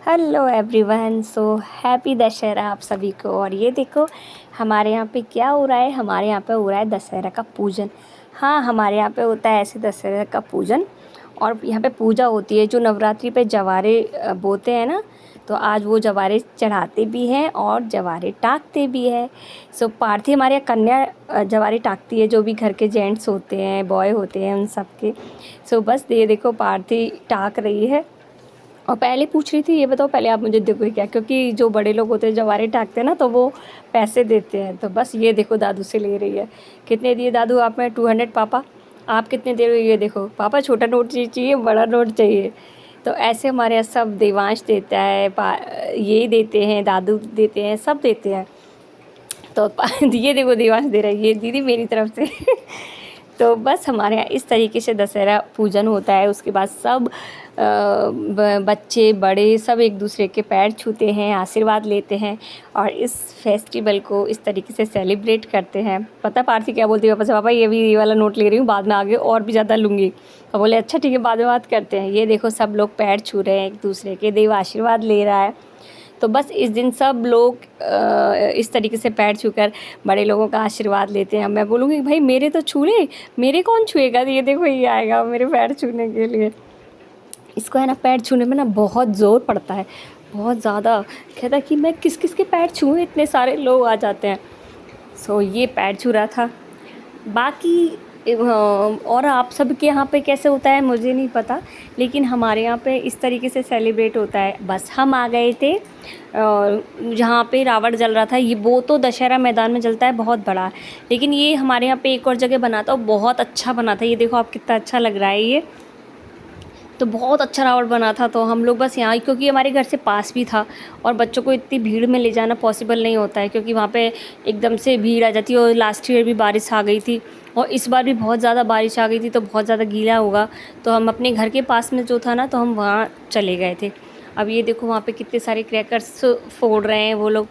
Hello everyone. So happy Dussehra आप सभी को। और ये देखो हमारे यहाँ पे क्या हो रहा है। हमारे यहाँ पे हो रहा है दशहरा का पूजन। हाँ, हमारे यहाँ पे होता है ऐसे दशहरा का पूजन। और यहाँ पे पूजा होती है। जो नवरात्रि पे जवारे बोते हैं ना, तो आज वो जवारे चढ़ाते भी हैं और जवारे टाकते भी हैं। सो पार्थी हमारे यहाँ कन्या जवारे टाकती है, जो भी घर के जेंट्स होते हैं, बॉय होते हैं, उन सब के। सो बस ये देखो पार्थी टाक रही है। और पहले पूछ रही थी, ये बताओ पहले आप मुझे दोगे क्या, क्योंकि जो बड़े लोग होते हैं जवारे टाकते हैं ना, तो वो पैसे देते हैं। तो बस ये देखो दादू से ले रही है। कितने दिए दादू आप? में 200। पापा आप कितने दे रहे हो? ये देखो पापा, छोटा नोट चाहिए बड़ा नोट चाहिए। तो ऐसे हमारे यहाँ सब देवांश देता है, ये देते हैं, दादू देते हैं, सब देते हैं। तो ये देखो देवांश दे रहा है, ये दीदी मेरी तरफ से। तो बस हमारे यहाँ इस तरीके से दशहरा पूजन होता है। उसके बाद सब बच्चे बड़े सब एक दूसरे के पैर छूते हैं, आशीर्वाद लेते हैं और इस फेस्टिवल को इस तरीके से सेलिब्रेट करते हैं। पता पार्थी क्या बोलती है पापा से? पापा ये वाला नोट ले रही हूँ, बाद में आगे और भी ज़्यादा लूँगी। और बोले अच्छा ठीक है, बाद में बात करते हैं। ये देखो सब लोग पैर छू रहे हैं एक दूसरे के, देव आशीर्वाद ले रहा है। तो बस इस दिन सब लोग इस तरीके से पैर छूकर बड़े लोगों का आशीर्वाद लेते हैं। मैं बोलूँगी भाई मेरे तो छू ले, मेरे कौन छुएगा? ये देखो ये आएगा मेरे पैर छूने के लिए। इसको है ना पैर छूने में ना बहुत ज़ोर पड़ता है, बहुत ज़्यादा। कहता है कि मैं किस किस के पैर छूँ, इतने सारे लोग आ जाते हैं। सो ये पैर छू रहा था। बाकी और आप सब के यहाँ पे कैसे होता है मुझे नहीं पता, लेकिन हमारे यहाँ पे इस तरीके से सेलिब्रेट होता है। बस हम आ गए थे जहाँ पे रावण जल रहा था। ये वो तो दशहरा मैदान में जलता है, बहुत बड़ा। लेकिन ये हमारे यहाँ पे एक और जगह बना था, बहुत अच्छा बना था। ये देखो आप कितना अच्छा लग रहा है ये। तो बहुत अच्छा रावण बना था। तो हम लोग बस यहाँ, क्योंकि हमारे घर से पास भी था और बच्चों को इतनी भीड़ में ले जाना पॉसिबल नहीं होता है, क्योंकि वहाँ पे एकदम से भीड़ आ जाती है। और लास्ट ईयर भी बारिश आ गई थी और इस बार भी बहुत ज़्यादा बारिश आ गई थी, तो बहुत ज़्यादा गीला होगा। तो हम अपने घर के पास में जो था ना, तो हम वहाँ चले गए थे। अब ये देखो वहाँ पर कितने सारे क्रैकर्स फोड़ रहे हैं वो लोग।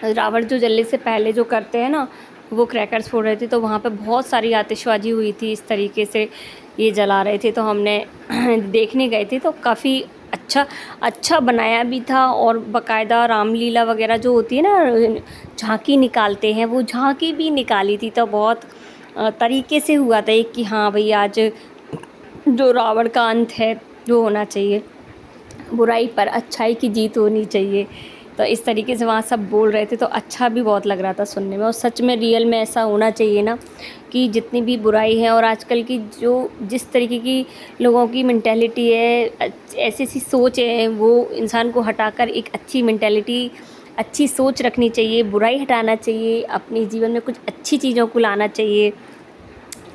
रावण जो जलने से पहले जो करते हैं ना, वो क्रैकर्स फोड़ रहे थे। तो वहाँ पे बहुत सारी आतिशबाजी हुई थी, इस तरीके से ये जला रहे थे। तो हमने देखने गए थे, तो काफ़ी अच्छा बनाया भी था। और बाकायदा रामलीला वगैरह जो होती है ना, झांकी निकालते हैं, वो झांकी भी निकाली थी। तो बहुत तरीके से हुआ था एक कि हाँ भाई आज जो रावण का अंत है जो होना चाहिए, बुराई पर अच्छाई की जीत होनी चाहिए। तो इस तरीके से वहाँ सब बोल रहे थे, तो अच्छा भी बहुत लग रहा था सुनने में। और सच में रियल में ऐसा होना चाहिए ना, कि जितनी भी बुराई है और आजकल की जो जिस तरीके की लोगों की मेंटालिटी है, ऐसी ऐसी सोच है, वो इंसान को हटाकर एक अच्छी मेंटालिटी, अच्छी सोच रखनी चाहिए। बुराई हटाना चाहिए, अपने जीवन में कुछ अच्छी चीज़ों को लाना चाहिए।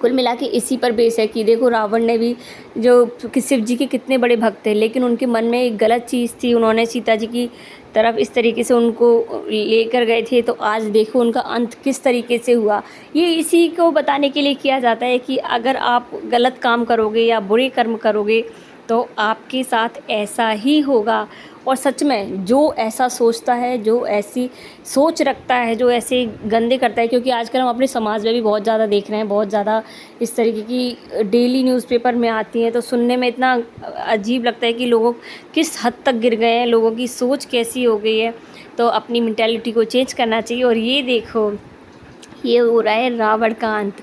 कुल मिला के इसी पर बेस है कि देखो रावण ने भी, जो कि शिव जी के कितने बड़े भक्त थे, लेकिन उनके मन में एक गलत चीज़ थी। उन्होंने सीता जी की तरफ इस तरीके से उनको लेकर गए थे। तो आज देखो उनका अंत किस तरीके से हुआ। ये इसी को बताने के लिए किया जाता है कि अगर आप गलत काम करोगे या बुरे कर्म करोगे, तो आपके साथ ऐसा ही होगा। और सच में जो ऐसा सोचता है, जो ऐसी सोच रखता है, जो ऐसे गंदे करता है, क्योंकि आजकल हम अपने समाज में भी बहुत ज़्यादा देख रहे हैं, बहुत ज़्यादा इस तरीके की डेली न्यूज़पेपर में आती हैं। तो सुनने में इतना अजीब लगता है कि लोग किस हद तक गिर गए हैं, लोगों की सोच कैसी हो गई है। तो अपनी मेंटालिटी को चेंज करना चाहिए। और ये देखो ये हो रहा है रावण का अंत।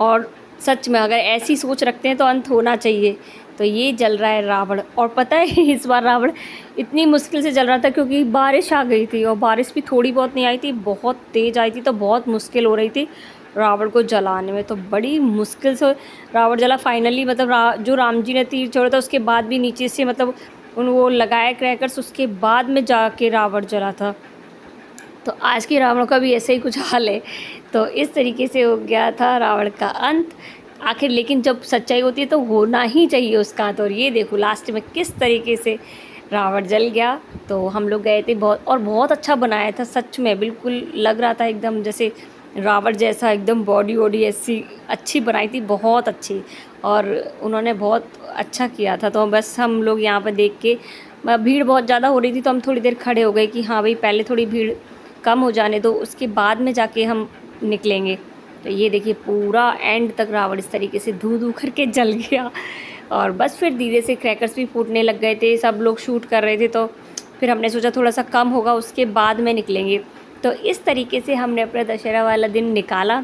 और सच में अगर ऐसी सोच रखते हैं तो अंत होना चाहिए। तो ये जल रहा है रावण। और पता है इस बार रावण इतनी मुश्किल से जल रहा था, क्योंकि बारिश आ गई थी और बारिश भी थोड़ी बहुत नहीं आई थी, बहुत तेज़ आई थी। तो बहुत मुश्किल हो रही थी रावण को जलाने में। तो बड़ी मुश्किल से रावण जला फाइनली। मतलब जो राम जी ने तीर छोड़ा था, उसके बाद भी नीचे से मतलब वो लगाए क्रैकर्स, उसके बाद में जाके रावण जला था। तो आज के रावण का भी ऐसे ही कुछ हाल है। तो इस तरीके से हो गया था रावण का अंत आखिर। लेकिन जब सच्चाई होती है तो होना ही चाहिए उसका अंत। और ये देखो लास्ट में किस तरीके से रावण जल गया। तो हम लोग गए थे, बहुत अच्छा बनाया था सच में। बिल्कुल लग रहा था एकदम जैसे रावण जैसा, एकदम बॉडी वॉडी ऐसी अच्छी बनाई थी, बहुत अच्छी। और उन्होंने बहुत अच्छा किया था। तो बस हम लोग यहाँ पर देख के, भीड़ बहुत ज़्यादा हो रही थी, तो हम थोड़ी देर खड़े हो गए कि हाँ भाई पहले थोड़ी भीड़ कम हो जाने दो, उसके बाद में जाके हम निकलेंगे। तो ये देखिए पूरा एंड तक रावण इस तरीके से धू धू करके जल गया। और बस फिर धीरे से क्रैकर्स भी फूटने लग गए थे, सब लोग शूट कर रहे थे। तो फिर हमने सोचा थोड़ा सा कम होगा उसके बाद में निकलेंगे। तो इस तरीके से हमने अपना दशहरा वाला दिन निकाला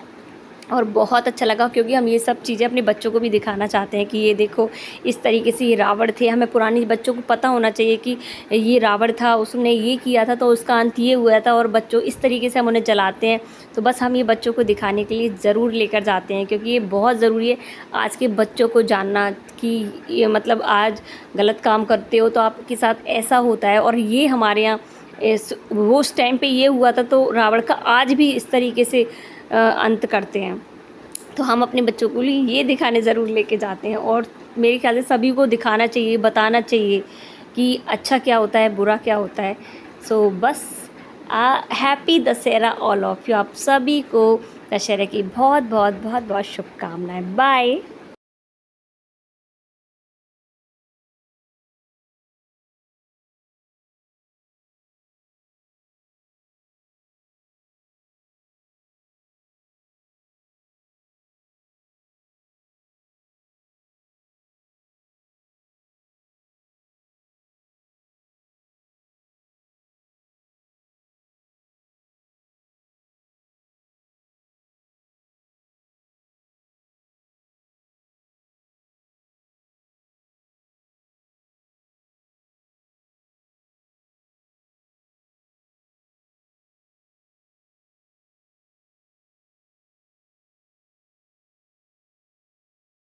और बहुत अच्छा लगा, क्योंकि हम ये सब चीज़ें अपने बच्चों को भी दिखाना चाहते हैं कि ये देखो इस तरीके से ये रावण थे। हमें पुरानी बच्चों को पता होना चाहिए कि ये रावण था, उसने ये किया था तो उसका अंत ये हुआ था, और बच्चों इस तरीके से हम उन्हें जलाते हैं। तो बस हम ये बच्चों को दिखाने के लिए ज़रूर लेकर जाते हैं, क्योंकि ये बहुत ज़रूरी है आज के बच्चों को जानना कि ये मतलब आज गलत काम करते हो तो आपके साथ ऐसा होता है। और ये हमारे यहाँ वो उस टाइम पे ये हुआ था, तो रावण का आज भी इस तरीके से अंत करते हैं। तो हम अपने बच्चों को लिए ये दिखाने ज़रूर लेके जाते हैं, और मेरे ख्याल से सभी को दिखाना चाहिए, बताना चाहिए कि अच्छा क्या होता है, बुरा क्या होता है। सो बस happy Dussehra all of you. आप सभी को दशहरे की बहुत बहुत बहुत बहुत शुभकामनाएं। बाय।